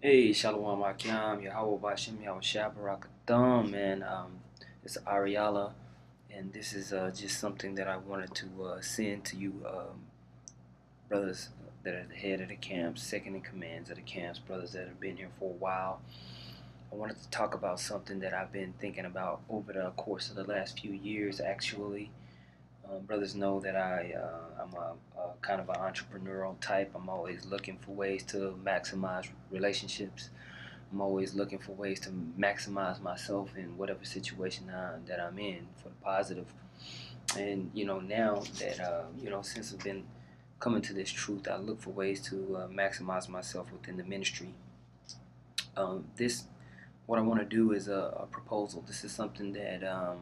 Hey, Shalom Akyam, Yahweh Bashim, Yahweh Shabbarakatam, man. It's Ariala, and this is just something that I wanted to send to you, brothers that are the head of the camps, second in commands of the camps, brothers that have been here for a while. I wanted to talk about something that I've been thinking about over the course of the last few years, actually. Brothers know that I'm a kind of an entrepreneurial type. I'm always looking for ways to maximize relationships. I'm always looking for ways to maximize myself in whatever situation that I'm in for the positive. And now that since I've been coming to this truth, I look for ways to maximize myself within the ministry. This what I want to do is a proposal. This is something that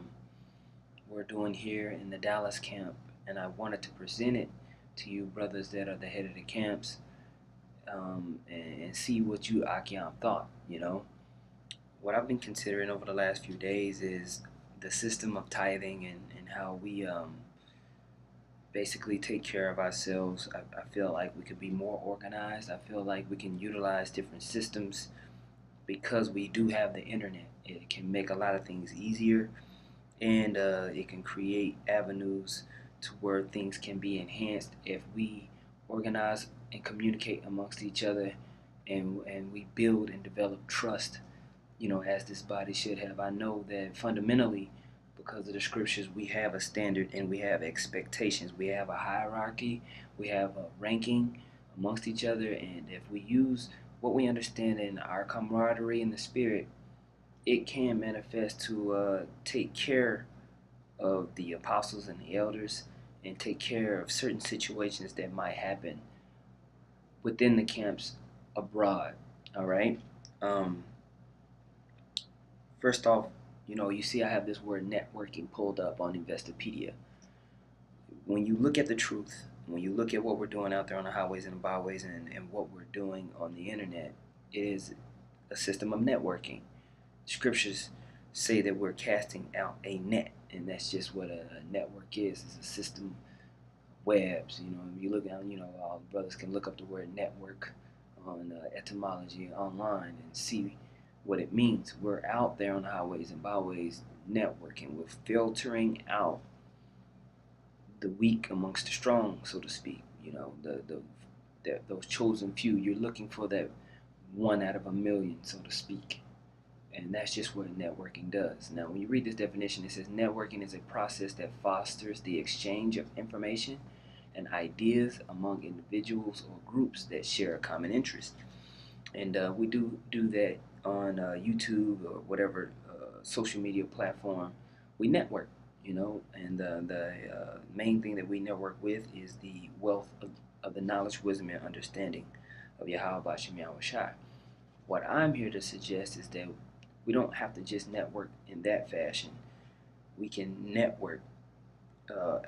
we're doing here in the Dallas camp, and I wanted to present it to you, brothers that are the head of the camps, and see what you, Akiam, thought. What I've been considering over the last few days is the system of tithing and how we basically take care of ourselves. I feel like we could be more organized. I feel like we can utilize different systems because we do have the internet. It can make a lot of things easier, and it can create avenues to where things can be enhanced if we organize and communicate amongst each other, and we build and develop trust, as this body should have. I know that fundamentally, because of the scriptures, we have a standard and we have expectations. We have a hierarchy, we have a ranking amongst each other, and if we use what we understand in our camaraderie in the spirit, it can manifest to take care of the apostles and the elders and take care of certain situations that might happen within the camps abroad. All right. Um, First off, you see I have this word networking pulled up on Investopedia. When you look at the truth, when you look at what we're doing out there on the highways and the byways, and what we're doing on the internet, it is a system of networking. Scriptures say that we're casting out a net, and that's just what a network is. It's a system of webs. If you look at, all brothers can look up the word network on etymology online and see what it means. We're out there on the highways and byways networking. We're filtering out the weak amongst the strong, so to speak. Those chosen few. You're looking for that one out of a million, so to speak. And that's just what networking does. Now, when you read this definition, it says networking is a process that fosters the exchange of information and ideas among individuals or groups that share a common interest. And we do that on YouTube or whatever social media platform. We network, and the main thing that we network with is the wealth of the knowledge, wisdom, and understanding of Yahweh Bashim Yahweh Shai. What I'm here to suggest is that we don't have to just network in that fashion. We can network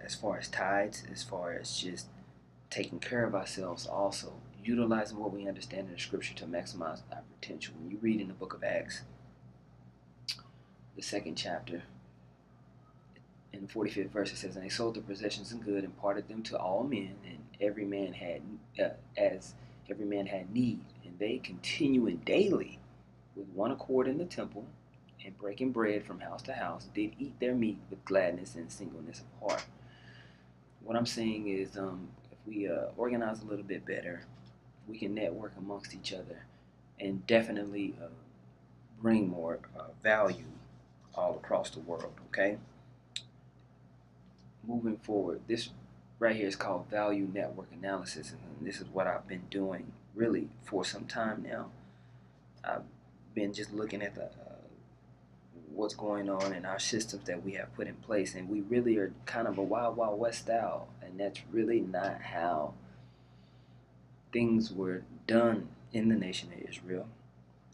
as far as tides, as far as just taking care of ourselves, also utilizing what we understand in the scripture to maximize our potential. When you read in the book of Acts, the second chapter, in the 45th verse, it says, "And they sold their possessions and good and parted them to all men, and every man had as every man had need, and they continuing daily with one accord in the temple, and breaking bread from house to house, did eat their meat with gladness and singleness of heart." What I'm saying is, if we organize a little bit better, we can network amongst each other and definitely bring more value all across the world. Okay, moving forward, this right here is called value network analysis, and this is what I've been doing really for some time now. I've been just looking at the what's going on in our systems that we have put in place, and we really are kind of a wild wild west style, and that's really not how things were done in the nation of Israel.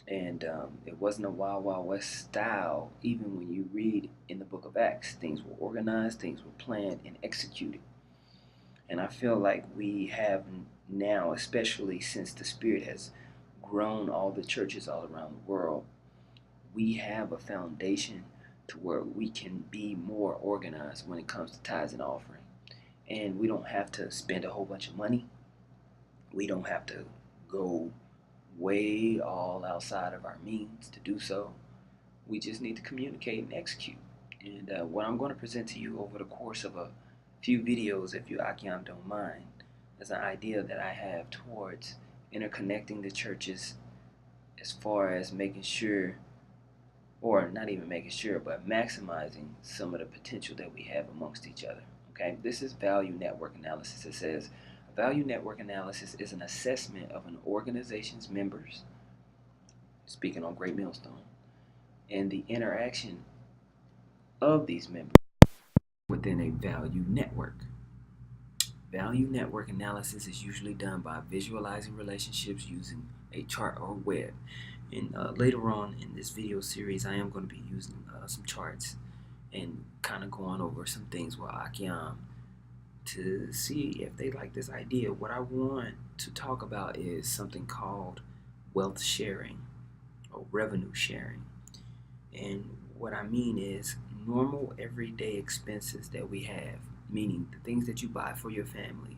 And it wasn't a wild wild west style. Even when you read in the book of Acts, things were organized, things were planned and executed. And I feel like we have now, especially since the Spirit has grown all the churches all around the world, we have a foundation to where we can be more organized when it comes to tithes and offering. And we don't have to spend a whole bunch of money. We don't have to go way all outside of our means to do so. We just need to communicate and execute. And what I'm going to present to you over the course of a few videos, if you Akiam don't mind, is an idea that I have towards interconnecting the churches as far as making sure, or not even making sure, but maximizing some of the potential that we have amongst each other. Okay, this is value network analysis. It says value network analysis is an assessment of an organization's members, speaking on Great Millstone, and the interaction of these members within a value network. Value network analysis is usually done by visualizing relationships using a chart or web. And later on in this video series, I am going to be using some charts and kind of going over some things with Akiam to see if they like this idea. What I want to talk about is something called wealth sharing or revenue sharing. And what I mean is normal everyday expenses that we have, meaning the things that you buy for your family,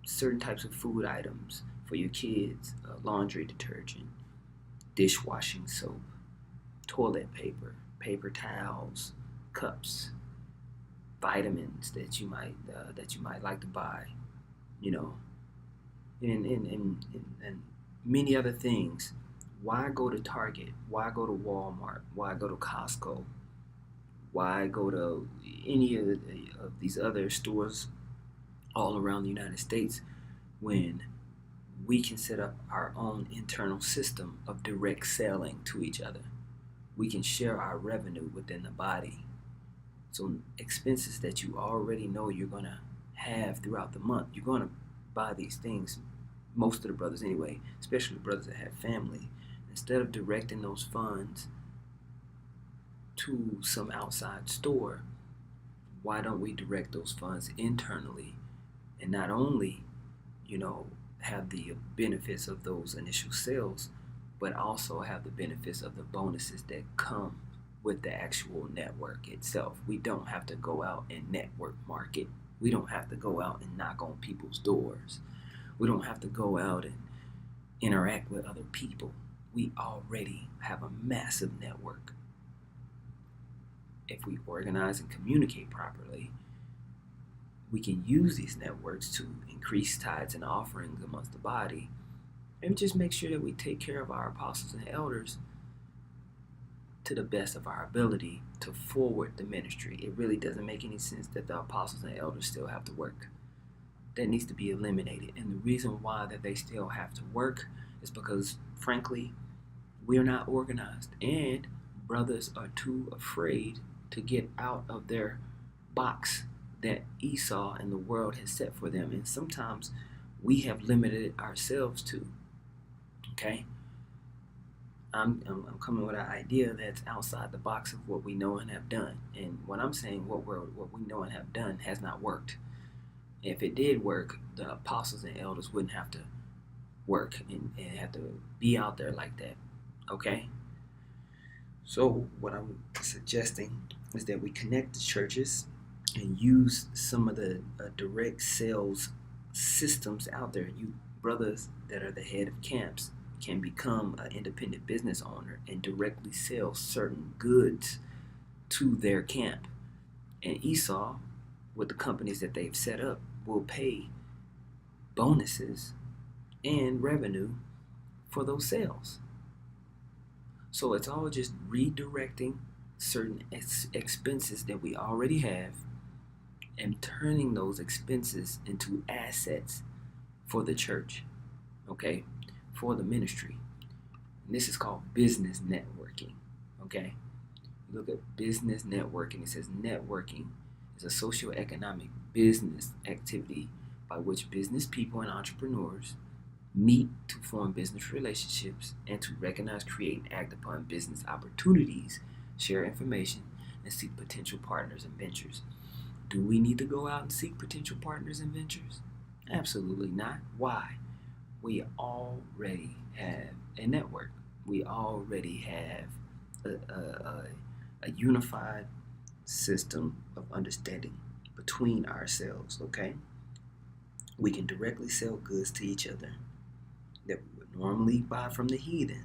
certain types of food items for your kids, laundry detergent, dishwashing soap, toilet paper, paper towels, cups, vitamins that you might like to buy, you know, and many other things. Why go to Target? Why go to Walmart? Why go to Costco? Why go to any of these other stores all around the United States when we can set up our own internal system of direct selling to each other? We can share our revenue within the body. So expenses that you already know you're going to have throughout the month, you're going to buy these things, most of the brothers anyway, especially the brothers that have family. Instead of directing those funds to some outside store, why don't we direct those funds internally and not only, have the benefits of those initial sales, but also have the benefits of the bonuses that come with the actual network itself. We don't have to go out and network market. We don't have to go out and knock on people's doors. We don't have to go out and interact with other people. We already have a massive network. If we organize and communicate properly, we can use these networks to increase tithes and offerings amongst the body, and just make sure that we take care of our apostles and elders to the best of our ability to forward the ministry. It really doesn't make any sense that the apostles and elders still have to work. That needs to be eliminated. And the reason why that they still have to work is because, frankly, we're not organized, and brothers are too afraid to get out of their box that Esau and the world has set for them. And sometimes we have limited ourselves to. Okay? I'm coming with an idea that's outside the box of what we know and have done. And when I'm saying what we know and have done has not worked. If it did work, the apostles and elders wouldn't have to work and have to be out there like that. Okay? So what I'm suggesting is that we connect the churches and use some of the direct sales systems out there. You brothers that are the head of camps can become an independent business owner and directly sell certain goods to their camp. And Esau, with the companies that they've set up, will pay bonuses and revenue for those sales. So it's all just redirecting certain expenses that we already have and turning those expenses into assets for the church, okay, for the ministry. And this is called business networking, okay? You look at business networking, it says networking is a socioeconomic business activity by which business people and entrepreneurs meet to form business relationships and to recognize, create, and act upon business opportunities, share information, and seek potential partners and ventures. Do we need to go out and seek potential partners and ventures? Absolutely not. Why? We already have a network. We already have a unified system of understanding between ourselves, okay? We can directly sell goods to each other that we would normally buy from the heathen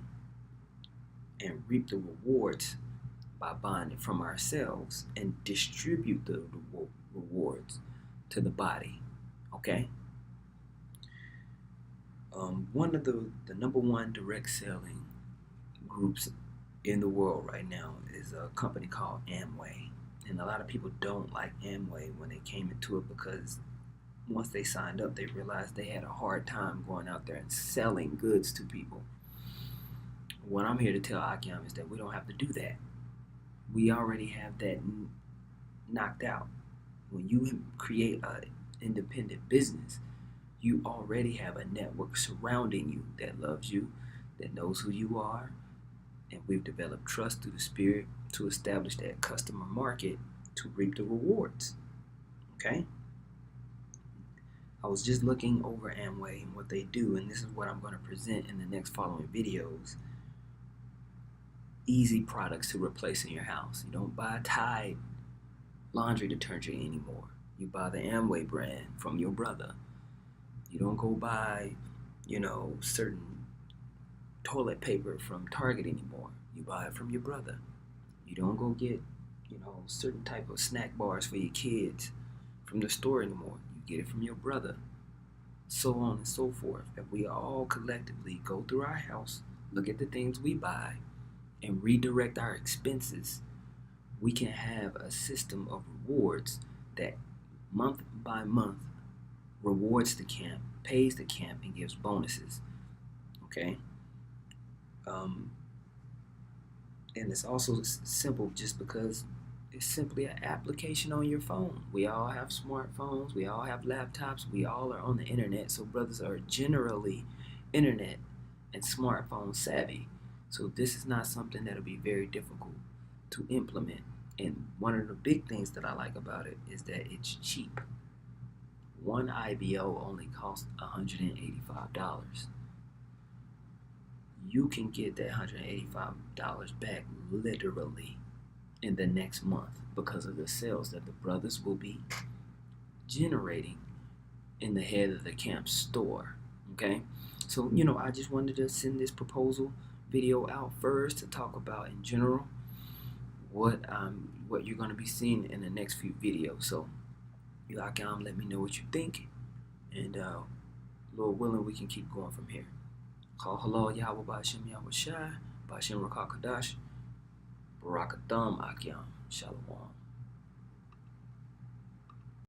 and reap the rewards by buying it from ourselves and distribute the rewards to the body. Okay? One of the number one direct selling groups in the world right now is a company called Amway. And a lot of people don't like Amway when they came into it because once they signed up, they realized they had a hard time going out there and selling goods to people. What I'm here to tell Akiam is that we don't have to do that. We already have that knocked out. When you create an independent business, you already have a network surrounding you that loves you, that knows who you are, and we've developed trust through the spirit to establish that customer market to reap the rewards. Okay? I was just looking over Amway and what they do, and this is what I'm going to present in the next following videos. Easy products to replace in your house. You don't buy Tide laundry detergent anymore. You buy the Amway brand from your brother. You don't go buy, certain toilet paper from Target anymore. You buy it from your brother. You don't go get, certain type of snack bars for your kids from the store anymore. You get it from your brother. So on and so forth. If we all collectively go through our house, look at the things we buy, and redirect our expenses, we can have a system of rewards that month by month rewards the camp, pays the camp, and gives bonuses. Okay? And it's also simple just because it's simply an application on your phone. We all have smartphones, we all have laptops, we all are on the internet, so brothers are generally internet and smartphone savvy. So this is not something that'll be very difficult to implement. And one of the big things that I like about it is that it's cheap. One IBO only costs $185. You can get that $185 back literally in the next month because of the sales that the brothers will be generating in the head of the camp store. Okay? So, I just wanted to send this proposal video out first to talk about in general what you're going to be seeing in the next few videos. So you let me know what you think, and Lord willing, we can keep going from here. Call hello Yahweh Ba'Shem Yahweh Shai Ba'Shem Rakakadash Barakatham Akyam Shalom.